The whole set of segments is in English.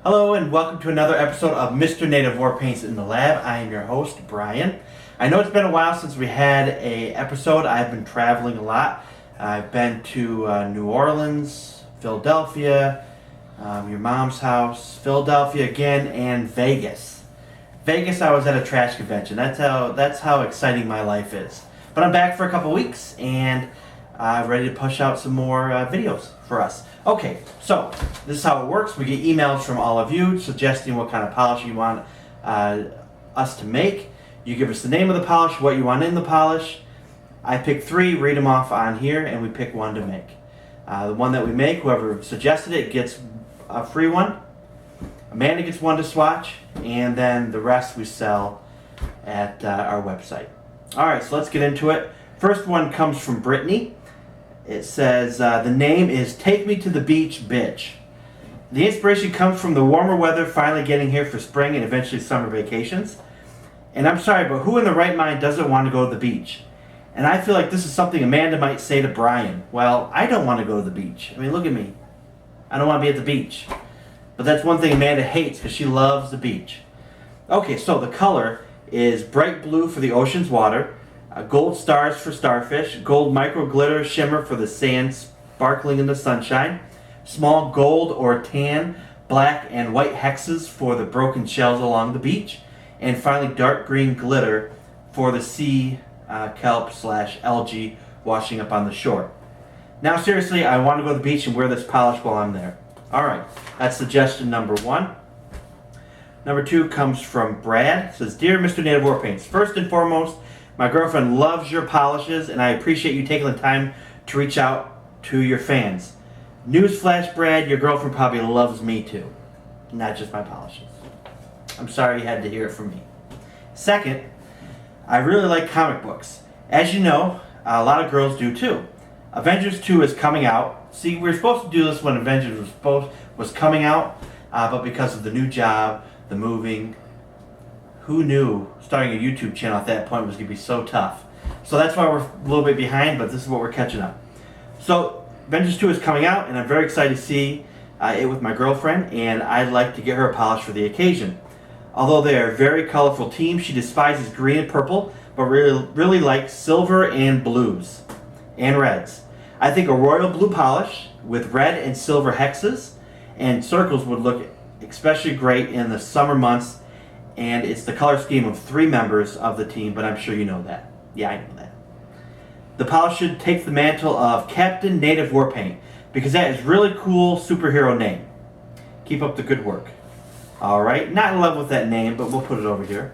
Hello and welcome to another episode of Mr. Native War Paints in the Lab. I am your host, Brian. I know it's been a while since we had a episode. I've been traveling a lot. I've been to New Orleans, Philadelphia, your mom's house, Philadelphia again, and Vegas. Vegas, I was at a trash convention. That's how exciting my life is. But I'm back for a couple weeks and ready to push out some more videos for us. Okay, so this is how it works. We get emails from all of you suggesting what kind of polish you want us to make. You give us the name of the polish, what you want in the polish. I pick 3, read them off on here, and we pick one to make. The one that we make, whoever suggested it gets a free one. Amanda gets one to swatch, and then the rest we sell at our website. Alright, so let's get into it. First one comes from Brittany. It says, the name is Take Me to the Beach, Bitch. The inspiration comes from the warmer weather finally getting here for spring and eventually summer vacations. And I'm sorry, but who in the right mind doesn't want to go to the beach? And I feel like this is something Amanda might say to Brian. Well, I don't want to go to the beach. I mean, look at me. I don't want to be at the beach. But that's one thing Amanda hates because she loves the beach. Okay, so the color is bright blue for the ocean's water. Gold stars for starfish, gold micro glitter shimmer for the sand sparkling in the sunshine, small gold or tan, black and white hexes for the broken shells along the beach, and finally dark green glitter for the sea kelp / algae washing up on the shore. Now seriously, I want to go to the beach and wear this polish while I'm there. Alright, that's suggestion number 1. Number 2 comes from Brad. It says, Dear Mr. Native War Paints, first and foremost, my girlfriend loves your polishes, and I appreciate you taking the time to reach out to your fans. Newsflash, Brad, your girlfriend probably loves me too, not just my polishes. I'm sorry you had to hear it from me. Second, I really like comic books. As you know, a lot of girls do too. Avengers 2 is coming out. See, we were supposed to do this when Avengers was coming out, but because of the new job, the moving, who knew starting a YouTube channel at that point was going to be so tough? So that's why we're a little bit behind, but this is what we're catching up. So Avengers 2 is coming out, and I'm very excited to see it with my girlfriend, and I'd like to get her a polish for the occasion. Although they are a very colorful team, she despises green and purple, but really likes silver and blues and reds. I think a royal blue polish with red and silver hexes and circles would look especially great in the summer months. And it's the color scheme of 3 members of the team, but I'm sure you know that. Yeah, I know that. The polish should take the mantle of Captain Native War Paint, because that is really cool superhero name. Keep up the good work. Alright, not in love with that name, but we'll put it over here.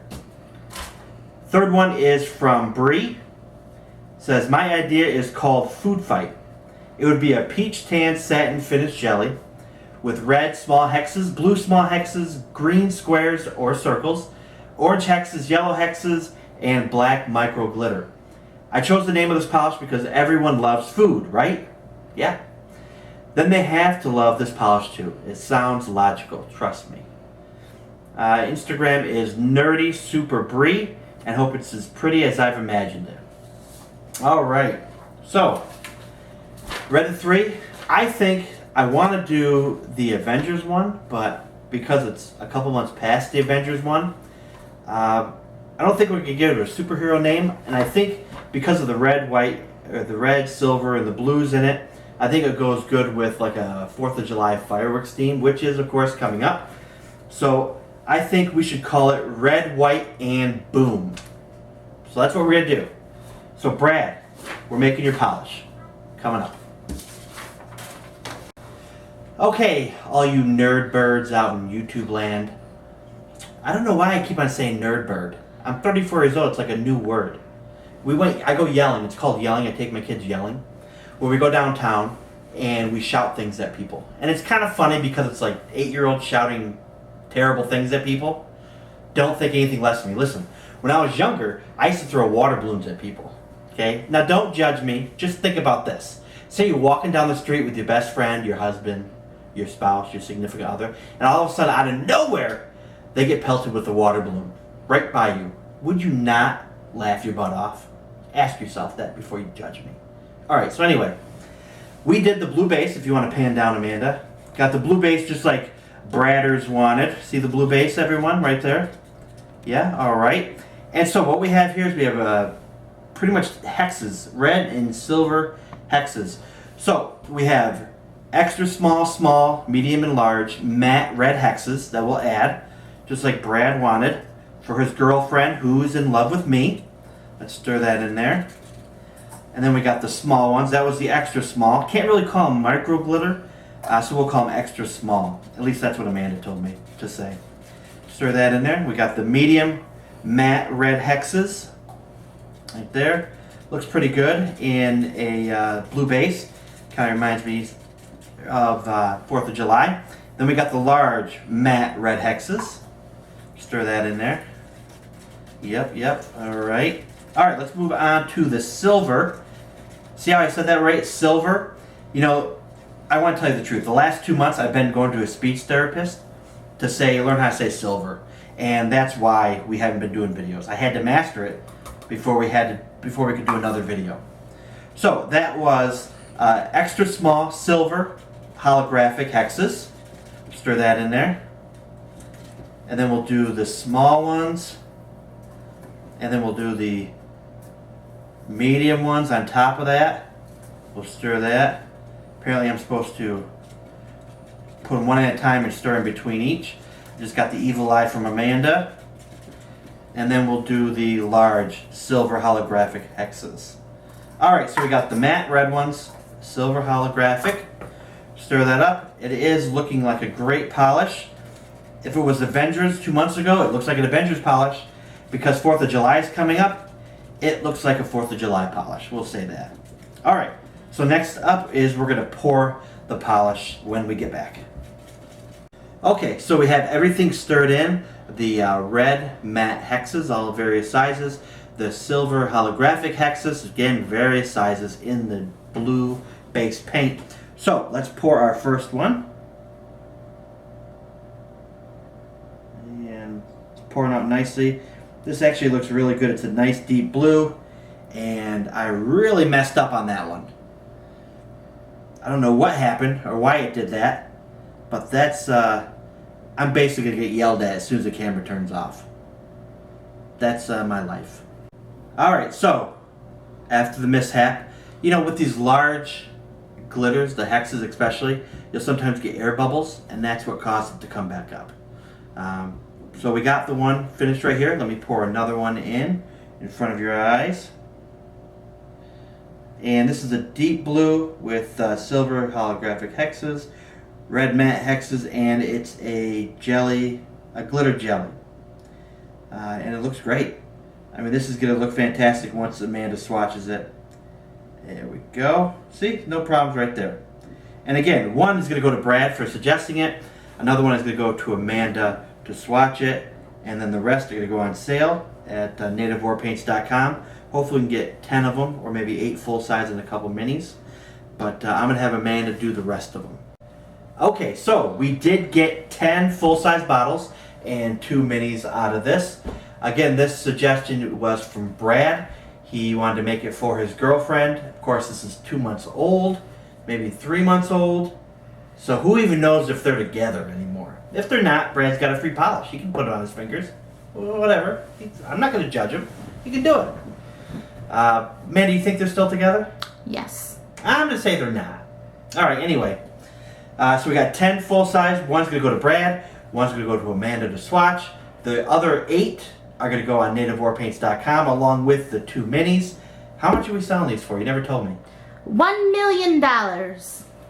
Third one is from Bree. It says, my idea is called Food Fight. It would be a peach tan satin finished jelly, with red small hexes, blue small hexes, green squares or circles, orange hexes, yellow hexes, and black micro glitter. I chose the name of this polish because everyone loves food, right? Yeah. Then they have to love this polish too. It sounds logical, trust me. Instagram is Nerdy Super Brie, and hope it's as pretty as I've imagined it. Alright, so, read the 3. I think I want to do the Avengers one, but because it's a couple months past the Avengers one, I don't think we could give it a superhero name. And I think because of the red, white, or the red, silver, and the blues in it, I think it goes good with like a 4th of July fireworks theme, which is of course coming up. So I think we should call it Red, White, and Boom. So that's what we're going to do. So Brad, we're making your polish. Coming up. Okay, all you nerd birds out in YouTube land. I don't know why I keep on saying nerd bird. I'm 34 years old, it's like a new word. I go yelling, it's called yelling, I take my kids yelling. Where we go downtown and we shout things at people. And it's kind of funny because it's like 8-year-olds shouting terrible things at people. Don't think anything less of me. Listen, when I was younger, I used to throw water balloons at people. Okay? Now don't judge me, just think about this. Say you're walking down the street with your best friend, your husband, your spouse, your significant other, and all of a sudden, out of nowhere, they get pelted with a water balloon right by you. Would you not laugh your butt off? Ask yourself that before you judge me. Alright, so anyway, we did the blue base, if you want to pan down, Amanda. Got the blue base just like Bradders wanted. See the blue base, everyone, right there? Yeah, all right. And so what we have here is we have pretty much hexes, red and silver hexes. So we have extra small, small, medium, and large matte red hexes that we'll add, just like Brad wanted, for his girlfriend who's in love with me. Let's stir that in there. And then we got the small ones. That was the extra small. Can't really call them micro glitter, so we'll call them extra small. At least that's what Amanda told me to say. Stir that in there. We got the medium matte red hexes right there. Looks pretty good in a blue base. Kind of reminds me of 4th of July. Then we got the large matte red hexes. Stir that in there. Yep. All right, let's move on to the silver. See how I said that right? Silver. You know, I want to tell you the truth. The last 2 months I've been going to a speech therapist to learn how to say silver. And that's why we haven't been doing videos. I had to master it before we could do another video. So that was extra small silver holographic hexes. Stir that in there. And then we'll do the small ones. And then we'll do the medium ones on top of that. We'll stir that. Apparently I'm supposed to put them one at a time and stir in between each. Just got the evil eye from Amanda. And then we'll do the large silver holographic hexes. Alright, so we got the matte red ones, silver holographic. Stir that up. It is looking like a great polish. If it was Avengers 2 months ago, it looks like an Avengers polish. Because 4th of July is coming up, it looks like a 4th of July polish. We'll say that. Alright, so next up is we're going to pour the polish when we get back. Okay, so we have everything stirred in. The red matte hexes, all various sizes. The silver holographic hexes, again, various sizes in the blue base paint. So let's pour our first one. And it's pouring out nicely. This actually looks really good. It's a nice deep blue, and I really messed up on that one. I don't know what happened or why it did that, but that's, I'm basically going to get yelled at as soon as the camera turns off. That's my life. Alright, so, after the mishap, you know, with these large glitters, the hexes especially, you'll sometimes get air bubbles, and that's what caused it to come back up. So we got the one finished right here. Let me pour another one in front of your eyes. And this is a deep blue with silver holographic hexes, red matte hexes, and it's a glitter jelly. And it looks great. I mean, this is going to look fantastic once Amanda swatches it. There we go. See? No problems right there. And again, one is going to go to Brad for suggesting it. Another one is going to go to Amanda to swatch it, and then the rest are going to go on sale at nativewarpaints.com. Hopefully we can get 10 of them, or maybe 8 full size and a couple minis. But I'm going to have Amanda do the rest of them. Okay, so we did get 10 full-size bottles and 2 minis out of this. Again, this suggestion was from Brad. He wanted to make it for his girlfriend. Of course, this is 2 months old, maybe 3 months old. So who even knows if they're together anymore? If they're not, Brad's got a free polish. He can put it on his fingers. Whatever. I'm not going to judge him. He can do it. Man, do you think they're still together? Yes. I'm going to say they're not. Alright, anyway. So we got 10 full size. One's going to go to Brad. One's going to go to Amanda to swatch. The other 8 are going to go on nativewarpaints.com along with the 2 minis. How much are we selling these for? You never told me. $1 million.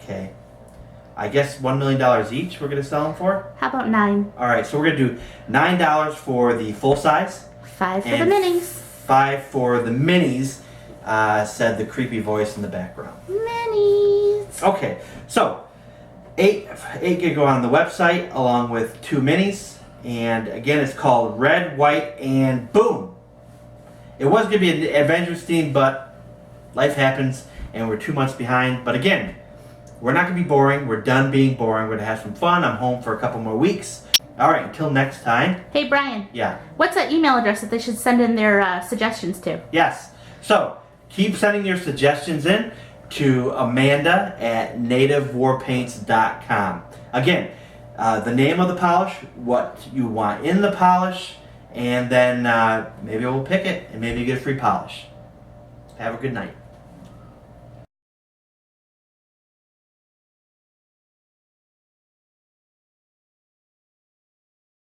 Okay. I guess $1 million each we're going to sell them for? How about 9? Alright, so we're going to do $9 for the full size. 5 for the minis. 5 for the minis, said the creepy voice in the background. Minis. Okay, so 8 can go on the website along with 2 minis. And again, it's called Red, White, and Boom. It was going to be an Avengers theme, but life happens and we're 2 months behind. But again, we're not going to be boring. We're done being boring. We're going to have some fun. I'm home for a couple more weeks. All right, until next time. Hey, Brian. Yeah. What's that email address that they should send in their suggestions to? Yes. So keep sending your suggestions in to Amanda at nativewarpaints.com. Again, the name of the polish, what you want in the polish, and then maybe we'll pick it and maybe you get a free polish. Have a good night.